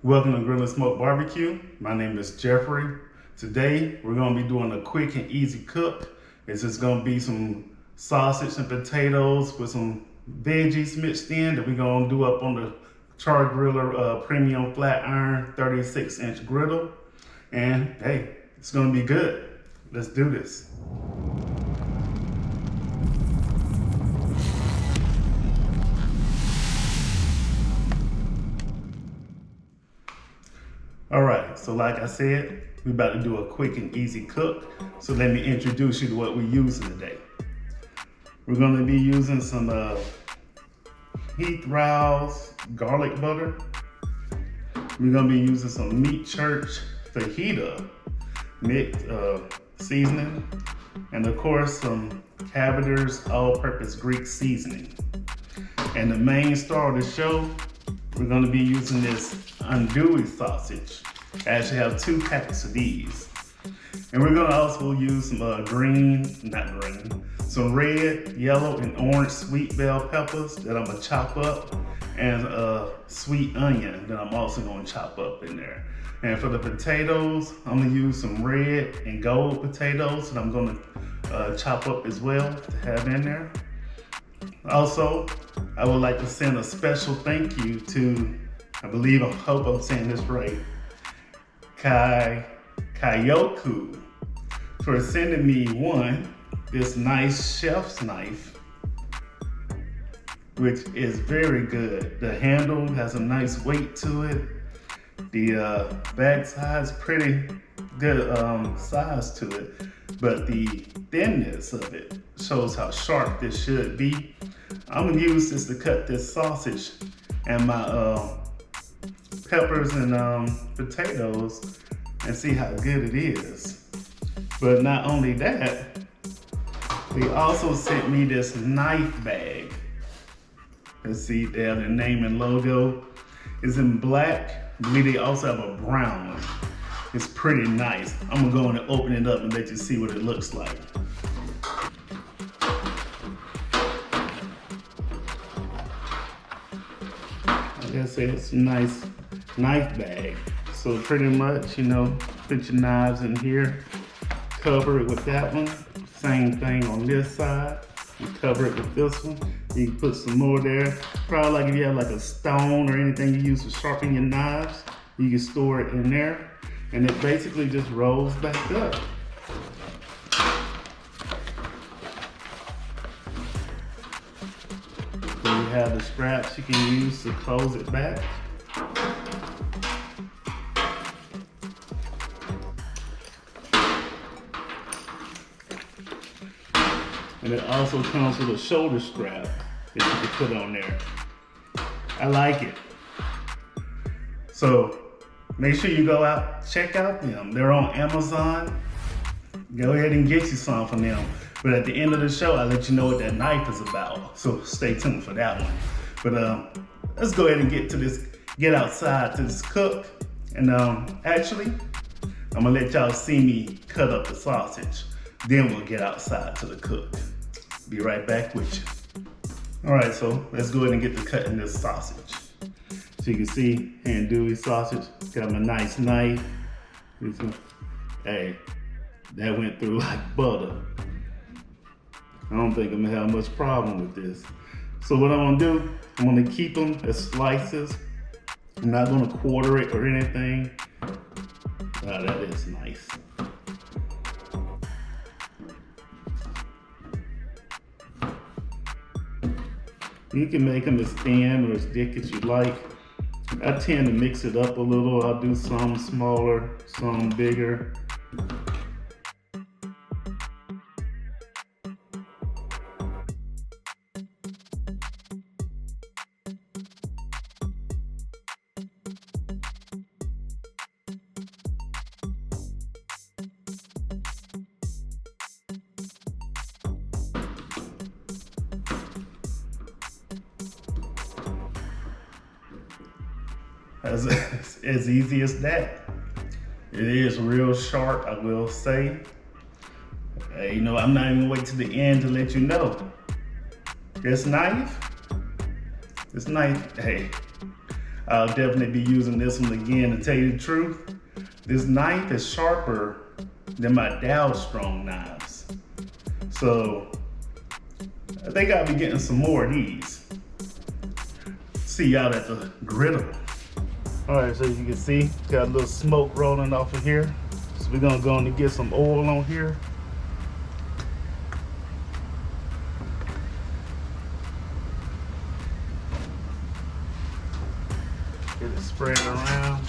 Welcome to Griddle and Smoke BBQ. My name is Jeffrey. Today we're going to be doing a quick and easy cook. It's just going to be some sausage and potatoes with some veggies mixed in that we're going to do up on the Char-Griller premium flat iron 36-inch griddle. And hey, it's going to be good. Let's do this. All right, so like I said, we're about to do a quick and easy cook. So let me introduce you to what we're using today. We're gonna be using some Heath Rouse garlic butter. We're gonna be using some Meat Church fajita mixed seasoning. And of course, some Cabbager's all-purpose Greek seasoning. And the main star of the show, we're gonna be using this andouille sausage. I actually have 2 packs of these. And we're gonna also use some some red, yellow, and orange sweet bell peppers that I'm gonna chop up, and a sweet onion that I'm also gonna chop up in there. And for the potatoes, I'm gonna use some red and gold potatoes that I'm gonna chop up as well to have in there. Also, I would like to send a special thank you to, I hope I'm saying this right, Kayoku, for sending me this nice chef's knife, which is very good. The handle has a nice weight to it. The bag size, pretty good size to it, but the thinness of it shows how sharp this should be. I'm gonna use this to cut this sausage and my peppers and potatoes and see how good it is. But not only that, they also sent me this knife bag. Let's see, they have their name and logo. It's in black. I believe they also have a brown one. It's pretty nice. I'm gonna go in and open it up and let you see what it looks like. Like I said, it's a nice knife bag. So pretty much, put your knives in here, cover it with that one. Same thing on this side. You cover it with this one. You can put some more there. Probably like if you have like a stone or anything you use to sharpen your knives, you can store it in there. And it basically just rolls back up. So you have the straps you can use to close it back. And it also comes with a shoulder strap that you can put on there. I like it. So make sure you go out, check out them. They're on Amazon. Go ahead and get you some from them. But at the end of the show, I'll let you know what that knife is about. So stay tuned for that one. But let's go ahead and get outside to this cook. And actually, I'm gonna let y'all see me cut up the sausage. Then we'll get outside to the cook. Be right back with you. All right, so let's go ahead and get to cutting this sausage. So you can see andouille sausage, got my nice knife. Hey, that went through like butter. I don't think I'm gonna have much problem with this. So what I'm gonna do, I'm gonna keep them as slices. I'm not gonna quarter it or anything. Oh, that is nice. You can make them as thin or as thick as you like. I tend to mix it up a little. I'll do some smaller, some bigger. As easy as that. It is real sharp, I will say. I'm not even gonna wait to the end to let you know. This knife, hey, I'll definitely be using this one again. To tell you the truth, this knife is sharper than my Dow Strong knives. So I think I'll be getting some more of these. See y'all at the griddle. All right, so as you can see, got a little smoke rolling off of here. So we're gonna go and get some oil on here. Get it spread around.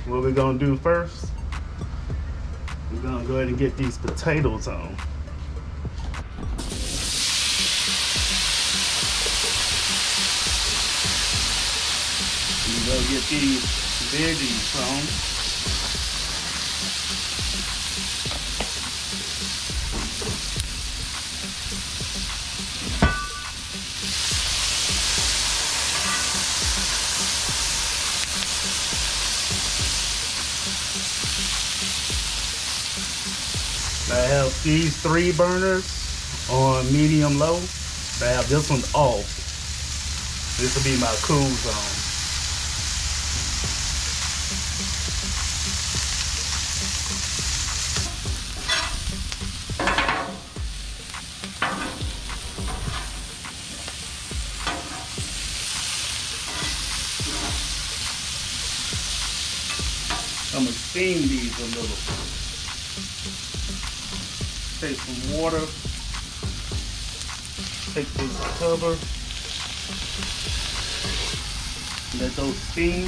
What we're gonna do first, we're gonna go ahead and get these potatoes on. We're gonna get these veggies on. I have these 3 burners on medium low. I have this one off. This will be my cool zone. I'm gonna steam these a little. Take some water, take this cover, let those steam.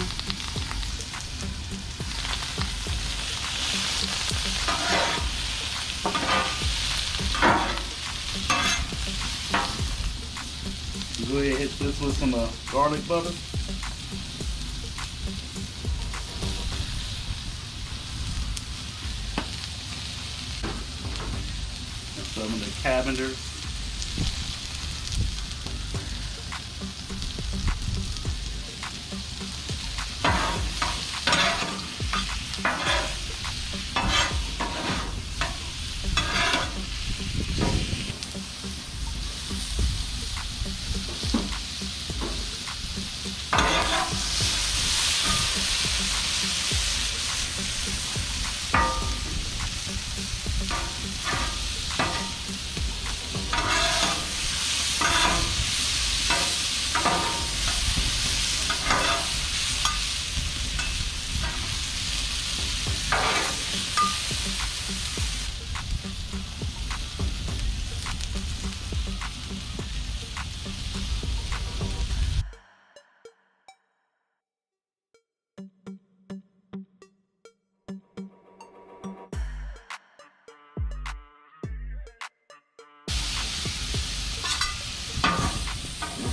Go ahead and hit this with some garlic butter. Some of the cabiners.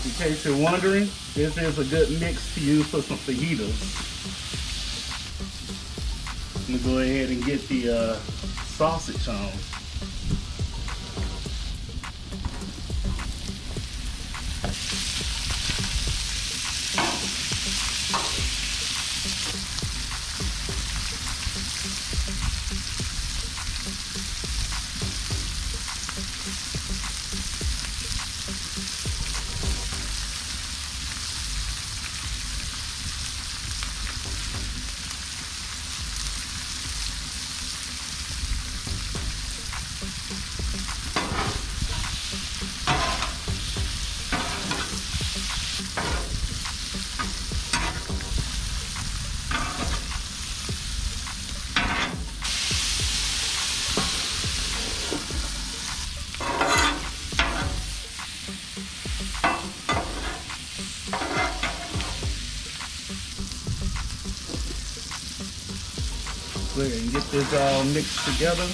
In case you're wondering, this is a good mix to use for some fajitas. I'm gonna go ahead and get the sausage on. Go ahead and get this all mixed together.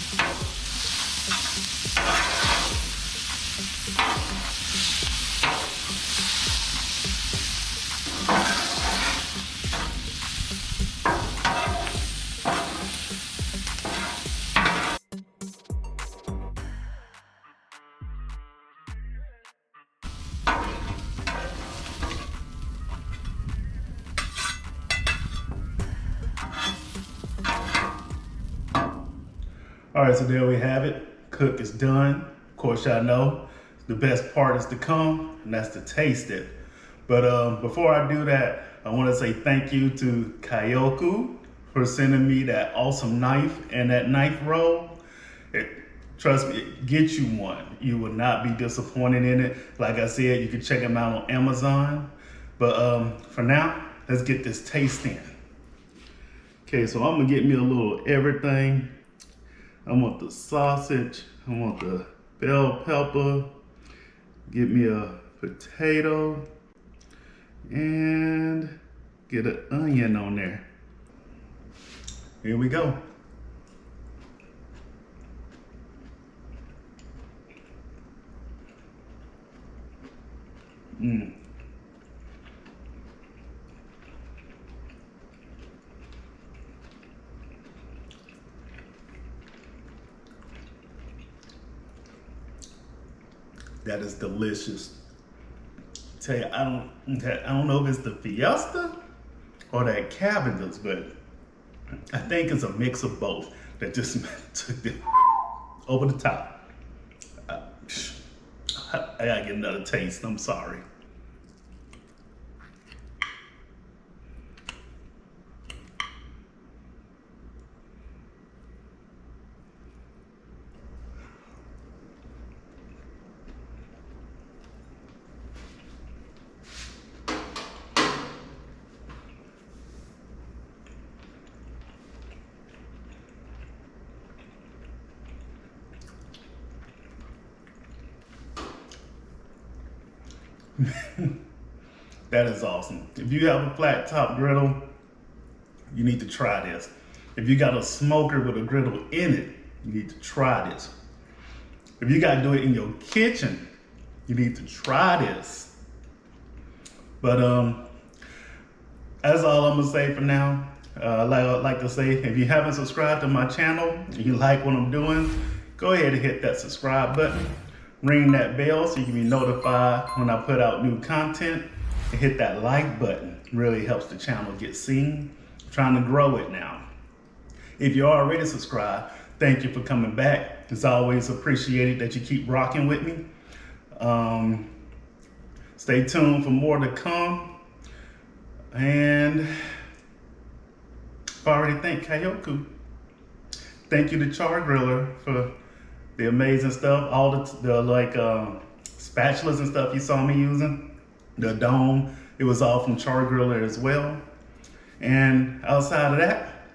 All right, so there we have it. Cook is done. Of course, y'all know the best part is to come, and that's to taste it. But before I do that, I want to say thank you to Kyoku for sending me that awesome knife and that knife roll. Trust me, get you one. You will not be disappointed in it. Like I said, you can check them out on Amazon. But for now, let's get this taste in. Okay, so I'm gonna get me a little everything. I want the sausage, I want the bell pepper, get me a potato, and get an onion on there. Here we go. That is delicious. Tell you, I don't know if it's the Fiesta or that Cavendish, but I think it's a mix of both that just took it over the top. I gotta get another taste. I'm sorry. That is awesome. If you have a flat top griddle, you need to try this. If you got a smoker with a griddle in it, you need to try this. If you got to do it in your kitchen, you need to try this. But that's all I'm gonna say for now. Like to say, if you haven't subscribed to my channel and you like what I'm doing, go ahead and hit that subscribe button. Ring that bell so you can be notified when I put out new content, and hit that like button. Really helps the channel get seen. I'm trying to grow it now. If you're already subscribed, thank you for coming back. It's always appreciated that you keep rocking with me. Stay tuned for more to come. And I've already thanked Kyoku. Thank you to Char-Griller for the amazing stuff, all the spatulas and stuff you saw me using. The dome, it was all from Char-Griller as well. And outside of that,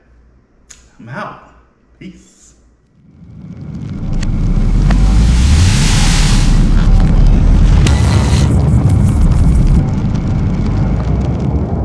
I'm out. Peace.